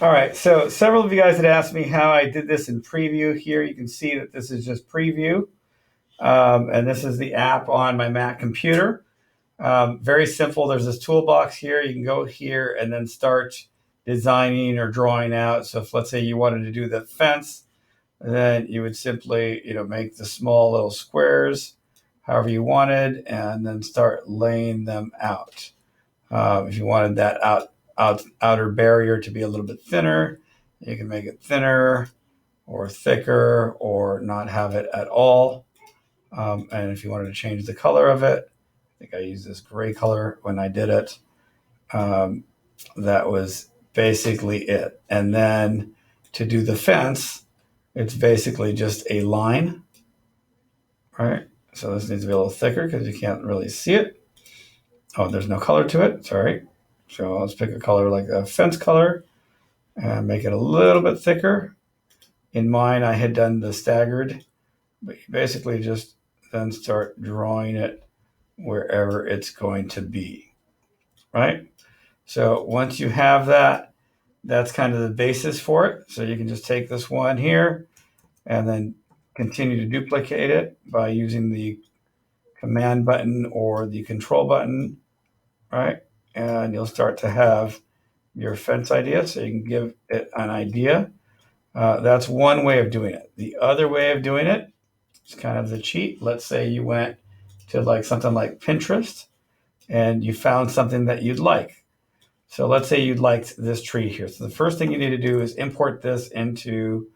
All right, so several of you guys had asked me how I did this in preview. Here you can see that this is just preview, and this is the app on my Mac computer. Very simple. There's this toolbox here. You can go here and then start designing or drawing out. So if, let's say, you wanted to do the fence, then you would simply, make the small little squares however you wanted, and then start laying them out. If you wanted that outer barrier to be a little bit thinner, you can make it thinner or thicker or not have it at all. And if you wanted to change the color of it, I think I used this gray color when I did it. That was basically it. And then to do the fence, it's basically just a line, right? So this needs to be a little thicker because you can't really see it. Oh, there's no color to it. Sorry. So let's pick a color like a fence color and make it a little bit thicker. In mine, I had done the staggered, but you basically just then start drawing it wherever it's going to be, right? So once you have that, that's kind of the basis for it. So you can just take this one here and then continue to duplicate it by using the command button or the control button, right? And you'll start to have your fence idea, so you can give it an idea. That's one way of doing it. The other way of doing it is kind of the cheat. Let's say you went to like something like Pinterest and you found something that you'd like. So let's say you'd liked this tree here. So the first thing you need to do is import this into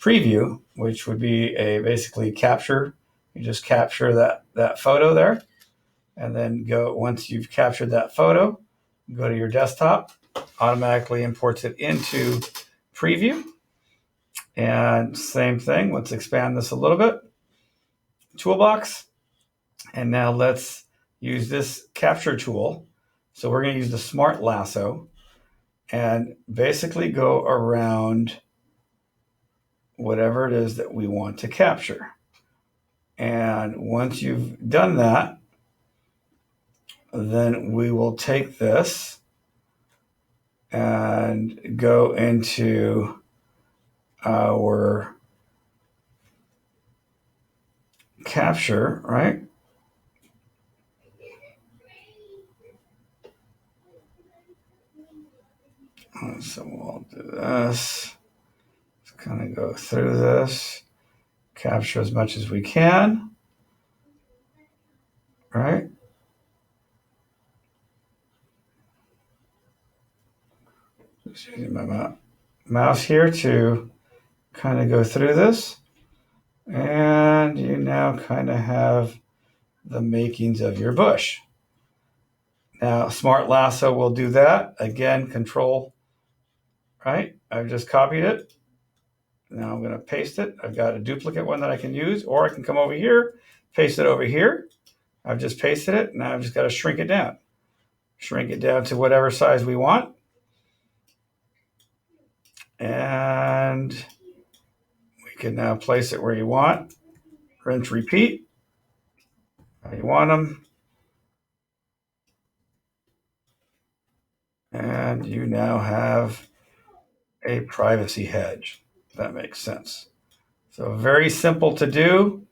preview, which would be a basically capture. You just capture that photo there, and then once you've captured that photo, go to your desktop, automatically imports it into preview. And same thing, let's expand this a little bit. Toolbox. And now let's use this capture tool. So we're going to use the smart lasso and basically go around whatever it is that we want to capture. And once you've done that, then we will take this and go into our capture, right? So we'll do this. Let's kind of go through this, capture as much as we can, right? Just using my mouse here to kind of go through this. And you now kind of have the makings of your bush. Now, Smart Lasso will do that. Again, control, right? I've just copied it. Now I'm going to paste it. I've got a duplicate one that I can use, or I can come over here, paste it over here. I've just pasted it. Now I've just got to shrink it down. Shrink it down to whatever size we want. And we can now place it where you want. Rinse, repeat. How you want them. And you now have a privacy hedge. If that makes sense. So very simple to do.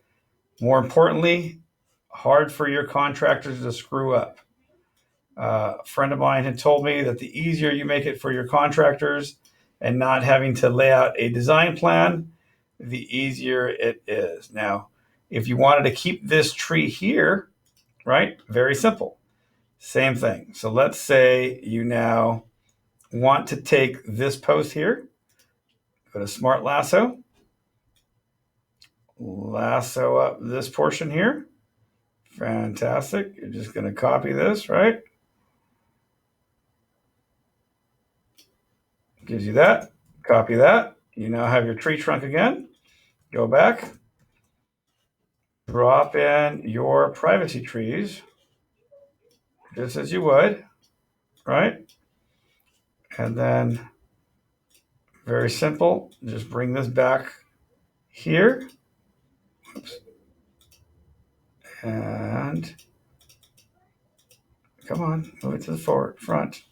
More importantly, hard for your contractors to screw up. A friend of mine had told me that the easier you make it for your contractors and not having to lay out a design plan, the easier it is. Now, if you wanted to keep this tree here, right? Very simple. Same thing. So let's say you now want to take this post here, go to Smart Lasso, lasso up this portion here. Fantastic. You're just going to copy this, right? Gives you that. Copy that. You now have your tree trunk again. Go back. Drop in your privacy trees, just as you would, right? And then, very simple, just bring this back here. Oops. And come on, move it to the front.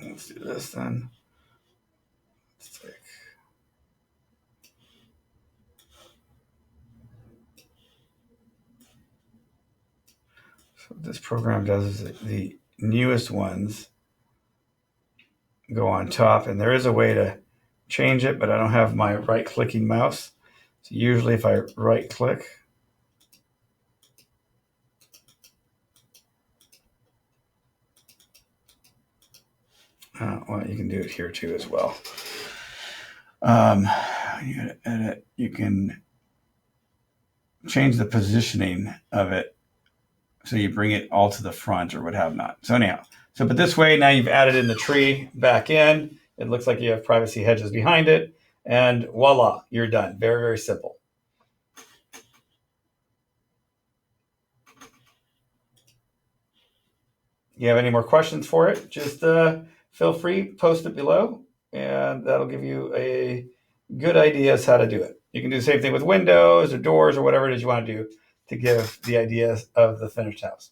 Let's do this then. Let's take. So what this program does is the newest ones go on top, and there is a way to change it, but I don't have my right-clicking mouse. So usually if I right-click, well, you can do it here too as well. You go to edit, you can change the positioning of it so you bring it all to the front or what have not. So anyhow, but this way now you've added in the tree back in. It looks like you have privacy hedges behind it, and voila, you're done. Very, very simple. You have any more questions for it, just feel free, post it below, and that'll give you a good idea as how to do it. You can do the same thing with windows or doors or whatever it is you want to do to give the idea of the finished house.